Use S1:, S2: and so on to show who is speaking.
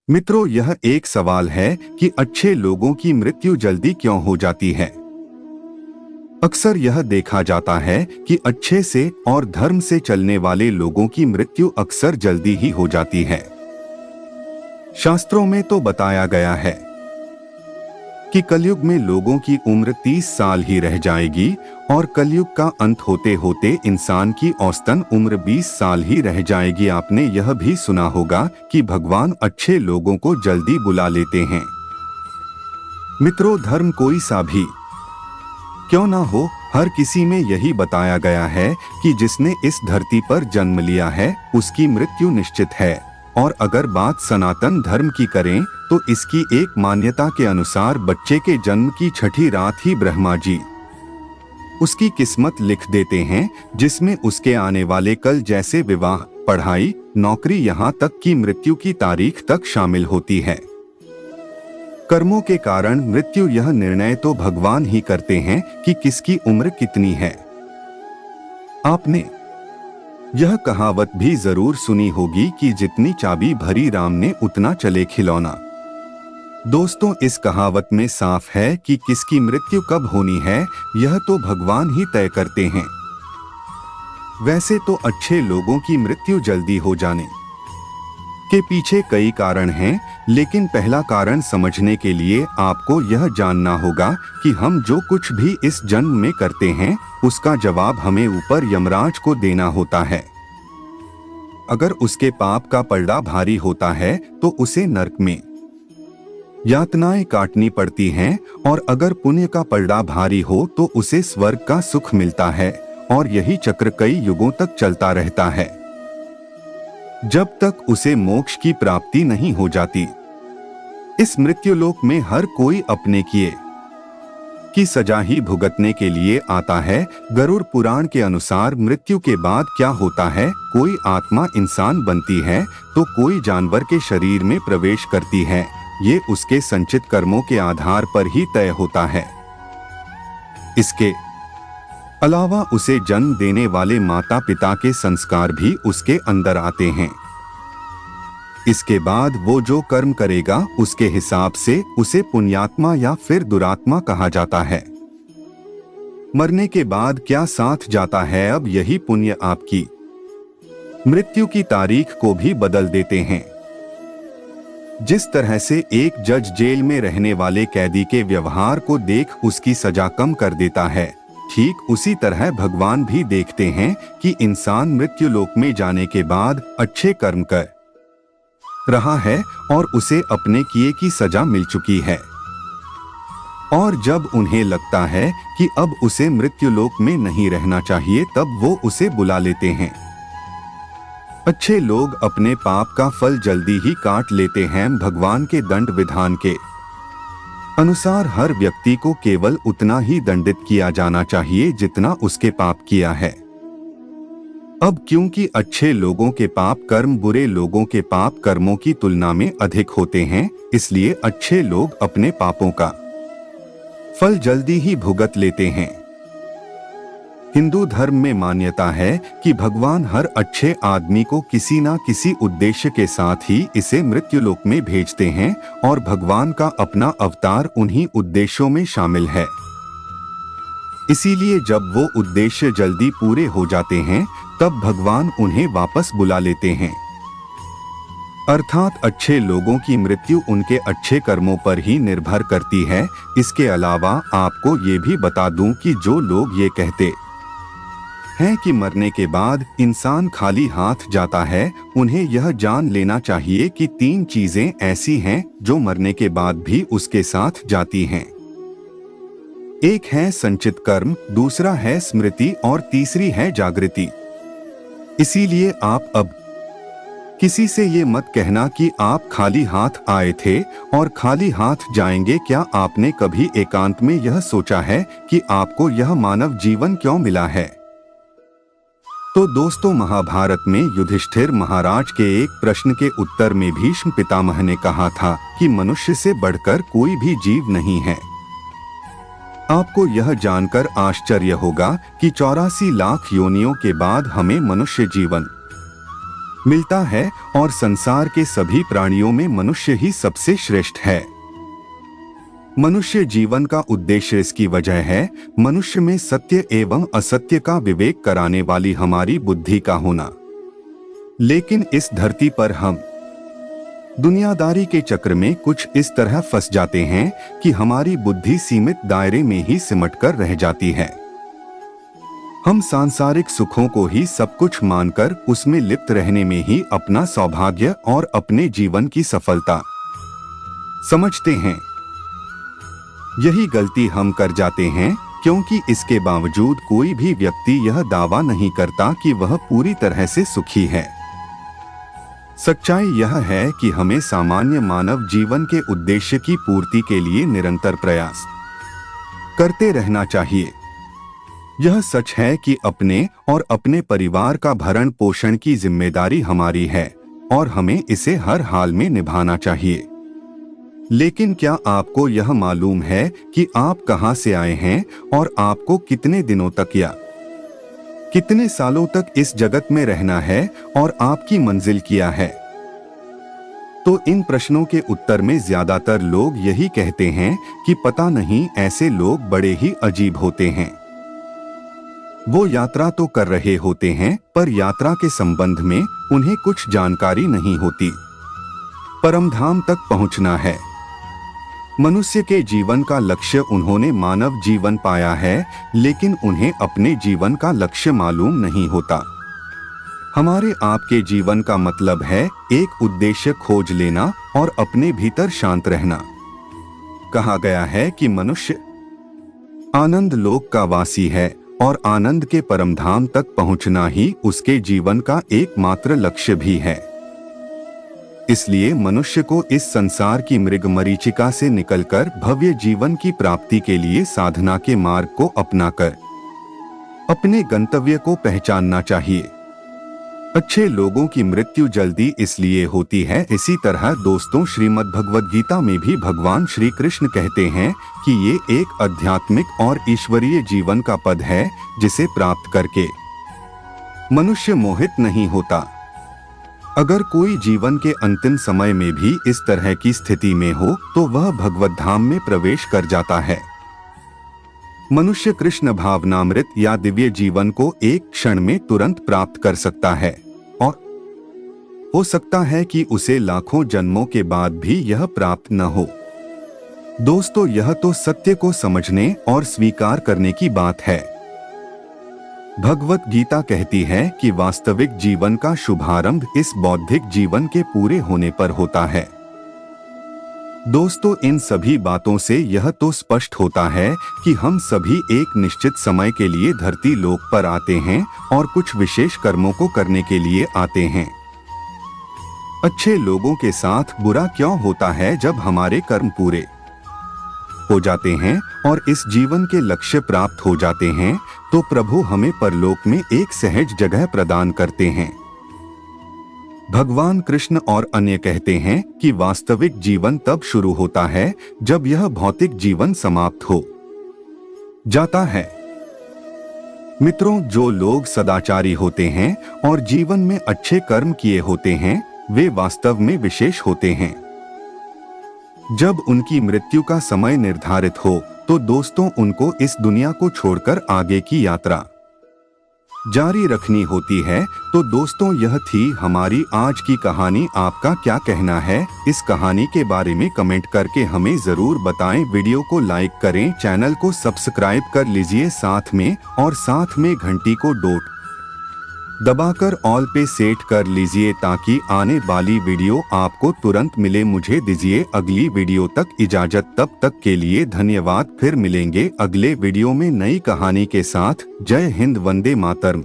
S1: मित्रों, यह एक सवाल है कि अच्छे लोगों की मृत्यु जल्दी क्यों हो जाती है। अक्सर यह देखा जाता है कि अच्छे से और धर्म से चलने वाले लोगों की मृत्यु अक्सर जल्दी ही हो जाती है। शास्त्रों में तो बताया गया है कि कलयुग में लोगों की उम्र 30 साल ही रह जाएगी और कलयुग का अंत होते होते इंसान की औसतन उम्र 20 साल ही रह जाएगी। आपने यह भी सुना होगा कि भगवान अच्छे लोगों को जल्दी बुला लेते हैं। मित्रों, धर्म कोई सा भी क्यों ना हो, हर किसी में यही बताया गया है कि जिसने इस धरती पर जन्म लिया है उसकी मृत्यु निश्चित है। और अगर बात सनातन धर्म की करें तो इसकी एक मान्यता के अनुसार बच्चे के जन्म की छठी रात ही ब्रह्मा जी उसकी किस्मत लिख देते हैं, जिसमें उसके आने वाले कल जैसे विवाह, पढ़ाई, नौकरी, यहाँ तक कि मृत्यु की तारीख तक शामिल होती है। कर्मों के कारण मृत्यु, यह निर्णय तो भगवान ही करते हैं कि किसकी उम्र कितनी है। आपने यह कहावत भी जरूर सुनी होगी कि जितनी चाबी भरी राम ने उतना चले खिलौना। दोस्तों, इस कहावत में साफ है कि किसकी मृत्यु कब होनी है यह तो भगवान ही तय करते हैं। वैसे तो अच्छे लोगों की मृत्यु जल्दी हो जाने के पीछे कई कारण हैं, लेकिन पहला कारण समझने के लिए आपको यह जानना होगा कि हम जो कुछ भी इस जन्म में करते हैं उसका जवाब हमें ऊपर यमराज को देना होता है। अगर उसके पाप का पलड़ा भारी होता है तो उसे नरक में यातनाएं काटनी पड़ती हैं, और अगर पुण्य का पलड़ा भारी हो तो उसे स्वर्ग का सुख मिलता है। और यही चक्र कई युगों तक चलता रहता है, जब तक उसे मोक्ष की प्राप्ति नहीं हो जाती। इस मृत्युलोक में हर कोई अपने किए की सजा ही भुगतने के लिए आता है। गरुड़ पुराण के अनुसार मृत्यु के बाद क्या होता है, कोई आत्मा इंसान बनती है तो कोई जानवर के शरीर में प्रवेश करती है। ये उसके संचित कर्मों के आधार पर ही तय होता है। इसके अलावा उसे जन्म देने वाले माता पिता के संस्कार भी उसके अंदर आते हैं। इसके बाद वो जो कर्म करेगा उसके हिसाब से उसे पुण्यात्मा या फिर दुरात्मा कहा जाता है। मरने के बाद क्या साथ जाता है, अब यही पुण्य आपकी मृत्यु की तारीख को भी बदल देते हैं। जिस तरह से एक जज जेल में रहने वाले कैदी के व्यवहार को देख उसकी सजा कम कर देता है, ठीक उसी तरह भगवान भी देखते हैं कि इंसान मृत्यु लोक में जाने के बाद अच्छे कर्म कर रहा है और उसे अपने किए की सजा मिल चुकी है। और जब उन्हें लगता है कि अब उसे मृत्यु लोक में नहीं रहना चाहिए, तब वो उसे बुला लेते हैं। अच्छे लोग अपने पाप का फल जल्दी ही काट लेते हैं। भगवान के दंड विधान के अनुसार हर व्यक्ति को केवल उतना ही दंडित किया जाना चाहिए जितना उसके पाप किया है। अब क्योंकि अच्छे लोगों के पाप कर्म बुरे लोगों के पाप कर्मों की तुलना में अधिक होते हैं, इसलिए अच्छे लोग अपने पापों का फल जल्दी ही भुगत लेते हैं। हिंदू धर्म में मान्यता है कि भगवान हर अच्छे आदमी को किसी न किसी उद्देश्य के साथ ही इसे मृत्युलोक में भेजते हैं, और भगवान का अपना अवतार उन्हीं उद्देश्यों में शामिल है। इसीलिए जब वो उद्देश्य जल्दी पूरे हो जाते हैं तब भगवान उन्हें वापस बुला लेते हैं। अर्थात अच्छे लोगों की मृत्यु उनके अच्छे कर्मों पर ही निर्भर करती है। इसके अलावा आपको ये भी बता दूं कि जो लोग ये कहते हैं कि मरने के बाद इंसान खाली हाथ जाता है, उन्हें यह जान लेना चाहिए कि 3 चीजें ऐसी हैं जो मरने के बाद भी उसके साथ जाती हैं। एक है संचित कर्म, दूसरा है स्मृति और तीसरी है जागृति। इसीलिए आप अब किसी से ये मत कहना कि आप खाली हाथ आए थे और खाली हाथ जाएंगे। क्या आपने कभी एकांत में यह सोचा है कि आपको यह मानव जीवन क्यों मिला है? तो दोस्तों, महाभारत में युधिष्ठिर महाराज के एक प्रश्न के उत्तर में भीष्म पितामह ने कहा था कि मनुष्य से बढ़कर कोई भी जीव नहीं है। आपको यह जानकर आश्चर्य होगा कि 84 लाख योनियों के बाद हमें मनुष्य जीवन मिलता है और संसार के सभी प्राणियों में मनुष्य ही सबसे श्रेष्ठ है। मनुष्य जीवन का उद्देश्य इसकी वजह है मनुष्य में सत्य एवं असत्य का विवेक कराने वाली हमारी बुद्धि का होना। लेकिन इस धरती पर हम दुनियादारी के चक्र में कुछ इस तरह फंस जाते हैं कि हमारी बुद्धि सीमित दायरे में ही सिमटकर रह जाती है। हम सांसारिक सुखों को ही सब कुछ मानकर उसमें लिप्त रहने में ही अपना सौभाग्य और अपने जीवन की सफलता समझते हैं। यही गलती हम कर जाते हैं क्योंकि इसके बावजूद कोई भी व्यक्ति यह दावा नहीं करता कि वह पूरी तरह से सुखी है। सच्चाई यह है कि हमें सामान्य मानव जीवन के उद्देश्य की पूर्ति के लिए निरंतर प्रयास करते रहना चाहिए। यह सच है कि अपने और अपने परिवार का भरण पोषण की जिम्मेदारी हमारी है और हमें इसे हर हाल में निभाना चाहिए। लेकिन क्या आपको यह मालूम है कि आप कहां से आए हैं और आपको कितने दिनों तक या कितने सालों तक इस जगत में रहना है और आपकी मंजिल क्या है? तो इन प्रश्नों के उत्तर में ज्यादातर लोग यही कहते हैं कि पता नहीं, ऐसे लोग बड़े ही अजीब होते हैं। वो यात्रा तो कर रहे होते हैं पर यात्रा के संबंध में उन्हें कुछ जानकारी नहीं होती। परमधाम तक पहुंचना है। मनुष्य के जीवन का लक्ष्य उन्होंने मानव जीवन पाया है, लेकिन उन्हें अपने जीवन का लक्ष्य मालूम नहीं होता। हमारे आपके जीवन का मतलब है एक उद्देश्य खोज लेना और अपने भीतर शांत रहना। कहा गया है कि मनुष्य आनंद लोक का वासी है और आनंद के परमधाम तक पहुंचना ही उसके जीवन का एकमात्र लक्ष्य भी है। इसलिए मनुष्य को इस संसार की मृग मरीचिका से निकलकर भव्य जीवन की प्राप्ति के लिए साधना के मार्ग को अपनाकर अपने गंतव्य को पहचानना चाहिए। अच्छे लोगों की मृत्यु जल्दी इसलिए होती है। इसी तरह दोस्तों, श्रीमद् भगवद गीता में भी भगवान श्री कृष्ण कहते हैं कि ये एक आध्यात्मिक और ईश्वरीय जीवन का पद है जिसे प्राप्त करके मनुष्य मोहित नहीं होता। अगर कोई जीवन के अंतिम समय में भी इस तरह की स्थिति में हो तो वह भगवत धाम में प्रवेश कर जाता है। मनुष्य कृष्ण भावनामृत या दिव्य जीवन को एक क्षण में तुरंत प्राप्त कर सकता है और हो सकता है कि उसे लाखों जन्मों के बाद भी यह प्राप्त न हो। दोस्तों, यह तो सत्य को समझने और स्वीकार करने की बात है। भगवत गीता कहती है कि वास्तविक जीवन का शुभारंभ इस बौद्धिक जीवन के पूरे होने पर होता है। दोस्तों, इन सभी बातों से यह तो स्पष्ट होता है कि हम सभी एक निश्चित समय के लिए धरती लोक पर आते हैं और कुछ विशेष कर्मों को करने के लिए आते हैं। अच्छे लोगों के साथ बुरा क्यों होता है? जब हमारे कर्म पूरे हो जाते हैं और इस जीवन के लक्ष्य प्राप्त हो जाते हैं तो प्रभु हमें परलोक में एक सहज जगह प्रदान करते हैं। भगवान कृष्ण और अन्य कहते हैं कि वास्तविक जीवन तब शुरू होता है जब यह भौतिक जीवन समाप्त हो जाता है। मित्रों, जो लोग सदाचारी होते हैं और जीवन में अच्छे कर्म किए होते हैं वे वास्तव में विशेष होते हैं। जब उनकी मृत्यु का समय निर्धारित हो तो दोस्तों, उनको इस दुनिया को छोड़कर आगे की यात्रा जारी रखनी होती है। तो दोस्तों, यह थी हमारी आज की कहानी। आपका क्या कहना है इस कहानी के बारे में कमेंट करके हमें जरूर बताएं। वीडियो को लाइक करें, चैनल को सब्सक्राइब कर लीजिए साथ में घंटी को दबाकर ऑल पे सेट कर लीजिए ताकि आने वाली वीडियो आपको तुरंत मिले। मुझे दीजिए अगली वीडियो तक इजाजत, तब तक के लिए धन्यवाद। फिर मिलेंगे अगले वीडियो में नई कहानी के साथ। जय हिंद, वंदे मातरम।